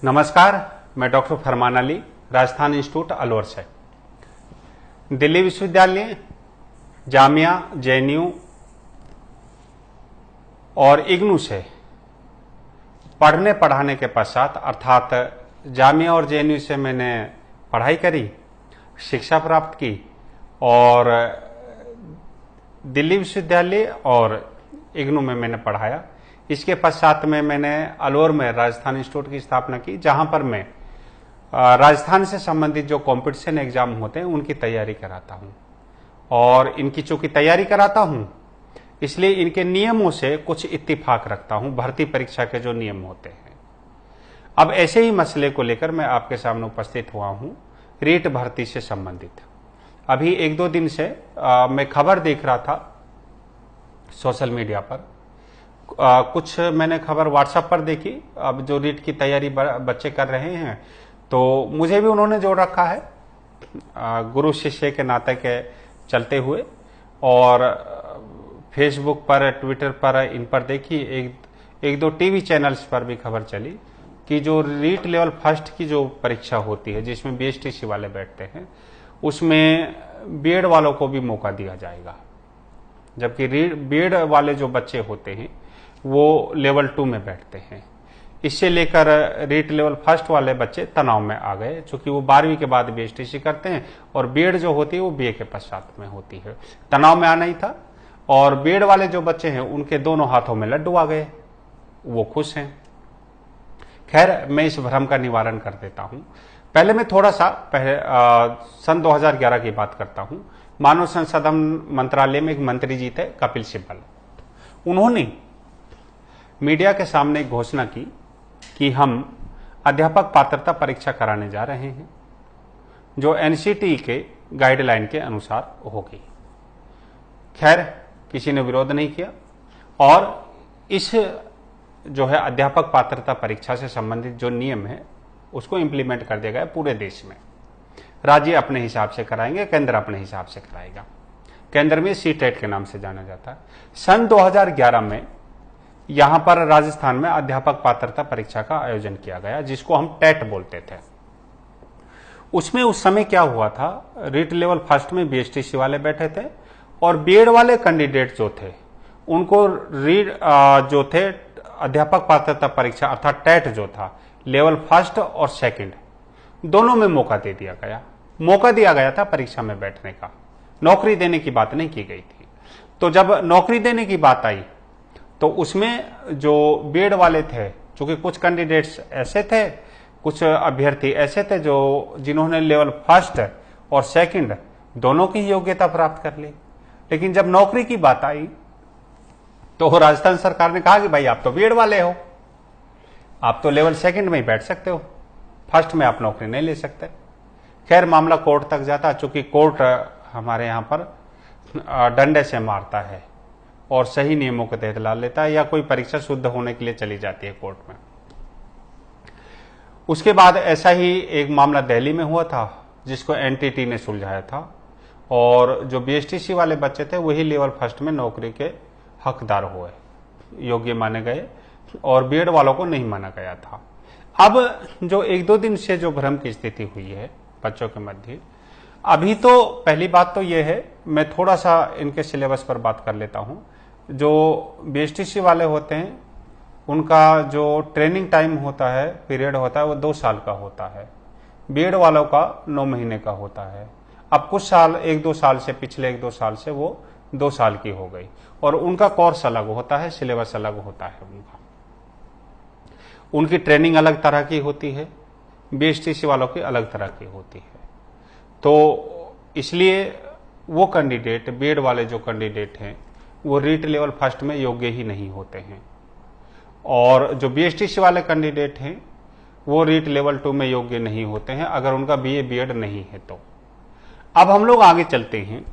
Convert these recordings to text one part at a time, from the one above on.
नमस्कार, मैं डॉक्टर फरमान अली, राजस्थान इंस्टीट्यूट अलवर से। दिल्ली विश्वविद्यालय, जामिया, जेएनयू और इग्नू से पढ़ने पढ़ाने के पश्चात, अर्थात जामिया और जेएनयू से मैंने पढ़ाई करी, शिक्षा प्राप्त की और दिल्ली विश्वविद्यालय और इग्नू में मैंने पढ़ाया। इसके पश्चात में मैंने अलवर में राजस्थान इंस्टीट्यूट की स्थापना की, जहां पर मैं राजस्थान से संबंधित जो कंपटीशन एग्जाम होते हैं उनकी तैयारी कराता हूं। और इनकी चूंकि तैयारी कराता हूं, इसलिए इनके नियमों से कुछ इत्तेफाक रखता हूं, भर्ती परीक्षा के जो नियम होते हैं। अब ऐसे ही मसले को लेकर मैं आपके सामने उपस्थित हुआ हूं, रीट भर्ती से संबंधित। अभी एक दो दिन से मैं खबर देख रहा था सोशल मीडिया पर। कुछ मैंने खबर व्हाट्सएप पर देखी, अब जो रीट की तैयारी बच्चे कर रहे हैं, तो मुझे भी उन्होंने जोड़ रखा है गुरु शिष्य के नाते के चलते हुए। और फेसबुक पर, ट्विटर पर, इन पर देखी, एक दो टीवी चैनल्स पर भी खबर चली कि जो रीट लेवल फर्स्ट की जो परीक्षा होती है, जिसमें बीएसटीसी वाले बैठते हैं, उसमें बीएड वालों को भी मौका दिया जाएगा। जबकि बीएड वाले जो बच्चे होते हैं वो लेवल 2 में बैठते हैं। इससे लेकर रीट लेवल फर्स्ट वाले बच्चे तनाव में आ गए, चूंकि वो 12वीं के बाद बीएसटीसी करते हैं और बीएड जो होती है वो बीए के पश्चात में होती है। तनाव में आना ही था। और बीएड वाले जो बच्चे हैं उनके दोनों हाथों में लड्डू आ गए, वो खुश हैं। खैर, मैं इस भ्रम का निवारण कर देता हूं। पहले मैं थोड़ा सा सन 2011 की बात करता हूं। मानव संसाधन मंत्रालय में एक मंत्री जी थे, कपिल सिब्बल। उन्होंने मीडिया के सामने घोषणा की कि हम अध्यापक पात्रता परीक्षा कराने जा रहे हैं, जो एनसीटी के गाइडलाइन के अनुसार होगी। खैर, किसी ने विरोध नहीं किया और इस जो है अध्यापक पात्रता परीक्षा से संबंधित जो नियम है उसको इंप्लीमेंट कर दिया गया पूरे देश में। राज्य अपने हिसाब से कराएंगे, केंद्र अपने हिसाब से कराएगा। केंद्र में सीटेट के नाम से जाना जाता है। सन 2011 में यहां पर राजस्थान में अध्यापक पात्रता परीक्षा का आयोजन किया गया, जिसको हम टेट बोलते थे। उसमें उस समय क्या हुआ था, रीट लेवल फर्स्ट में बीएसटीसी वाले बैठे थे और बीएड वाले कैंडिडेट जो थे उनको जो थे अध्यापक पात्रता परीक्षा अर्थात टेट जो था, लेवल फर्स्ट और सेकंड दोनों में मौका दे दिया गया। मौका दिया गया था परीक्षा में बैठने का, नौकरी देने की बात नहीं की गई थी। तो जब नौकरी देने की बात आई तो उसमें जो बीएड वाले थे, चूंकि कुछ कैंडिडेट्स ऐसे थे, कुछ अभ्यर्थी ऐसे थे जिन्होंने लेवल फर्स्ट और सेकंड दोनों की योग्यता प्राप्त कर ली, लेकिन जब नौकरी की बात आई तो राजस्थान सरकार ने कहा कि भाई आप तो बीएड वाले हो, आप तो लेवल सेकंड में ही बैठ सकते हो, फर्स्ट में आप नौकरी नहीं ले सकते। खैर, मामला कोर्ट तक जाता, चूंकि कोर्ट हमारे यहां पर डंडे से मारता है और सही नियमों के तहत ला लेता है, या कोई परीक्षा शुद्ध होने के लिए चली जाती है कोर्ट में। उसके बाद ऐसा ही एक मामला दिल्ली में हुआ था, जिसको एनटीटी ने सुलझाया था और जो बीएसटीसी वाले बच्चे थे वही लेवल फर्स्ट में नौकरी के हकदार हुए, योग्य माने गए और बीएड वालों को नहीं माना गया था। अब जो एक दो दिन से जो भ्रम की स्थिति हुई है बच्चों के मध्य, अभी तो पहली बात तो यह है, मैं थोड़ा सा इनके सिलेबस पर बात कर लेता हूं। जो बीएसटीसी वाले होते हैं उनका जो ट्रेनिंग टाइम होता है, पीरियड होता है, वो 2 साल का होता है। बीएड वालों का 9 महीने का होता है। अब कुछ साल, 1-2 साल से, पिछले 1-2 साल से वो 2 साल की हो गई और उनका कोर्स अलग होता है, सिलेबस अलग होता है उनका। उनकी ट्रेनिंग अलग तरह की होती है, बीएसटीसी वालों की अलग तरह की होती है। तो इसलिए वो कैंडिडेट, बीएड वाले जो कैंडिडेट हैं, वो रीट लेवल फर्स्ट में योग्य ही नहीं होते हैं और जो बीएसटीसी वाले कैंडिडेट हैं वो रीट लेवल 2 में योग्य नहीं होते हैं अगर उनका बीए बीएड नहीं है तो। अब हम लोग आगे चलते हैं।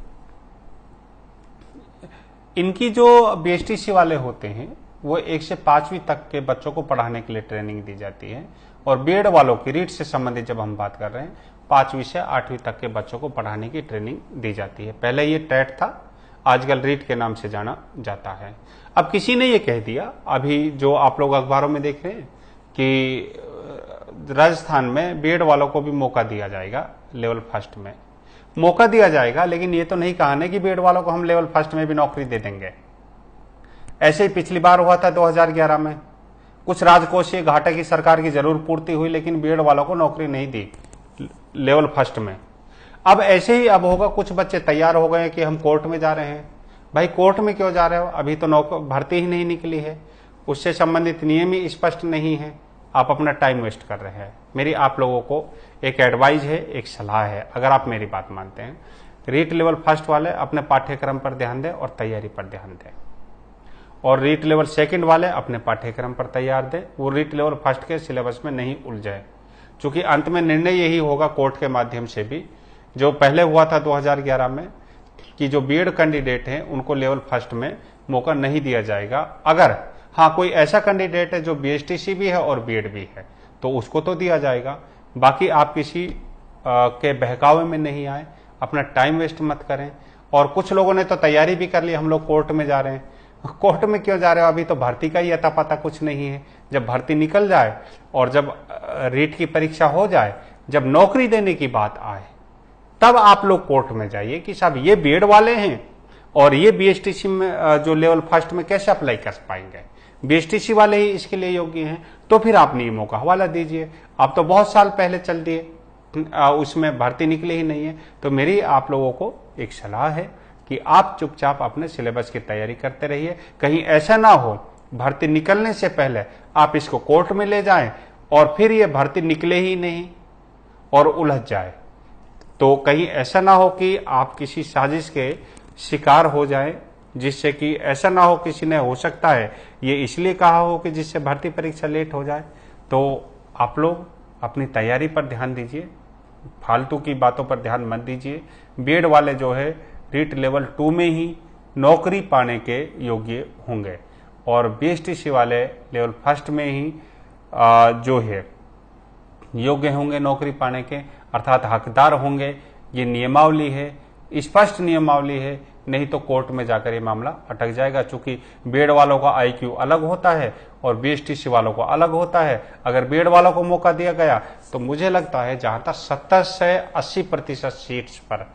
इनकी जो बीएसटीसी वाले होते हैं वो 1 से 5वीं तक के बच्चों को पढ़ाने के लिए ट्रेनिंग दी जाती है और बीएड वालों की, रीट से संबंधित जब हम बात कर रहे हैं, 5वीं से 8वीं तक के बच्चों को पढ़ाने की ट्रेनिंग दी जाती है। पहले ये टेट था, आजकल रीट के नाम से जाना जाता है। अब किसी ने ये कह दिया, अभी जो आप लोग अखबारों में देख रहे हैं कि राजस्थान में बीएड वालों को भी मौका दिया जाएगा लेवल फर्स्ट में, मौका दिया जाएगा, लेकिन ये तो नहीं कहा ना कि बीएड वालों को हम लेवल फर्स्ट में भी नौकरी दे देंगे। ऐसे ही पिछली बार हुआ था 2011 में, कुछ राजकोषीय घाटे की सरकार की जरूर पूर्ति हुई, लेकिन बीएड वालों को नौकरी नहीं दी लेवल फर्स्ट में। अब ऐसे ही अब होगा, कुछ बच्चे तैयार हो गए कि हम कोर्ट में जा रहे हैं। भाई कोर्ट में क्यों जा रहे हो, अभी तो भर्ती ही नहीं निकली है, उससे संबंधित नियम ही स्पष्ट नहीं है, आप अपना टाइम वेस्ट कर रहे हैं। मेरी आप लोगों को एक एडवाइस है, एक सलाह है, अगर आप मेरी बात मानते हैं, रीट लेवल फर्स्ट वाले अपने पाठ्यक्रम पर ध्यान दें और तैयारी पर ध्यान दें, और रीट लेवल सेकंड वाले अपने पाठ्यक्रम पर तैयार दें, वो रीट लेवल फर्स्ट के सिलेबस में नहीं उलझे, क्योंकि अंत में निर्णय यही होगा कोर्ट के माध्यम से भी, जो पहले हुआ था 2011 में, कि जो बीएड कैंडिडेट हैं उनको लेवल फर्स्ट में मौका नहीं दिया जाएगा। अगर हाँ कोई ऐसा कैंडिडेट है जो बीएसटीसी भी है और बीएड भी है तो उसको तो दिया जाएगा। बाकी आप किसी के बहकावे में नहीं आए, अपना टाइम वेस्ट मत करें। और कुछ लोगों ने तो तैयारी भी कर ली, हम लोग कोर्ट में जा रहे हैं। कोर्ट में क्यों जा रहे हो, अभी तो भर्ती का ही अता पता कुछ नहीं है। जब भर्ती निकल जाए और जब रीट की परीक्षा हो जाए, जब नौकरी देने की बात आए, तब आप लोग कोर्ट में जाइए कि साहब ये बीएड वाले हैं और ये बीएसटीसी में जो लेवल फर्स्ट में कैसे अप्लाई कर पाएंगे, बीएसटीसी वाले ही इसके लिए योग्य हैं, तो फिर आप नियमों का हवाला दीजिए। आप तो बहुत साल पहले चल दिए, उसमें भर्ती निकले ही नहीं है। तो मेरी आप लोगों को एक सलाह है कि आप चुपचाप अपने सिलेबस की तैयारी करते रहिए। कहीं ऐसा ना हो भर्ती निकलने से पहले आप इसको कोर्ट में ले जाएं और फिर ये भर्ती निकले ही नहीं और उलझ जाए। तो कहीं ऐसा ना हो कि आप किसी साजिश के शिकार हो जाएं, जिससे कि ऐसा ना हो किसी ने, हो सकता है ये इसलिए कहा हो कि जिससे भर्ती परीक्षा लेट हो जाए। तो आप लोग अपनी तैयारी पर ध्यान दीजिए, फालतू की बातों पर ध्यान मत दीजिए। बीएड वाले जो है रीट लेवल 2 में ही नौकरी पाने के योग्य होंगे और बीएसटीसी वाले लेवल फर्स्ट में ही जो है योग्य होंगे नौकरी पाने के, अर्थात हकदार होंगे। ये नियमावली है, स्पष्ट नियमावली है, नहीं तो कोर्ट में जाकर ये मामला अटक जाएगा। चूंकि बीएड वालों का आईक्यू अलग होता है और बीएसटीसी वालों को अलग होता है। अगर बीएड वालों को मौका दिया गया तो मुझे लगता है जहां तक 70 से 80% सीट्स पर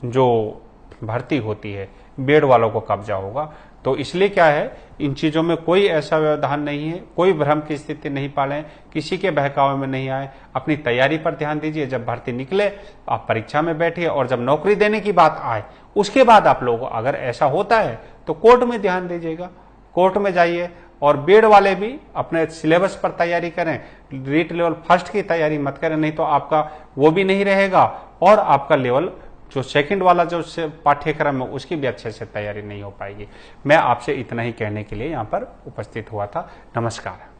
जो भर्ती होती है बीएड वालों को कब्जा होगा। तो इसलिए क्या है, इन चीजों में कोई ऐसा व्यवधान नहीं है, कोई भ्रम की स्थिति नहीं पालें, किसी के बहकावे में नहीं आए। अपनी तैयारी पर ध्यान दीजिए। जब भर्ती निकले आप परीक्षा में बैठिए और जब नौकरी देने की बात आए उसके बाद आप लोगों को अगर ऐसा होता है तो कोर्ट में ध्यान दीजिएगा, कोर्ट में जाइए। और बीएड वाले भी अपने सिलेबस पर तैयारी करें, रीट लेवल फर्स्ट की तैयारी मत करें, नहीं तो आपका वो भी नहीं रहेगा और आपका लेवल जो सेकंड वाला जो पाठ्यक्रम है उसकी भी अच्छे से तैयारी नहीं हो पाएगी। मैं आपसे इतना ही कहने के लिए यहाँ पर उपस्थित हुआ था। नमस्कार।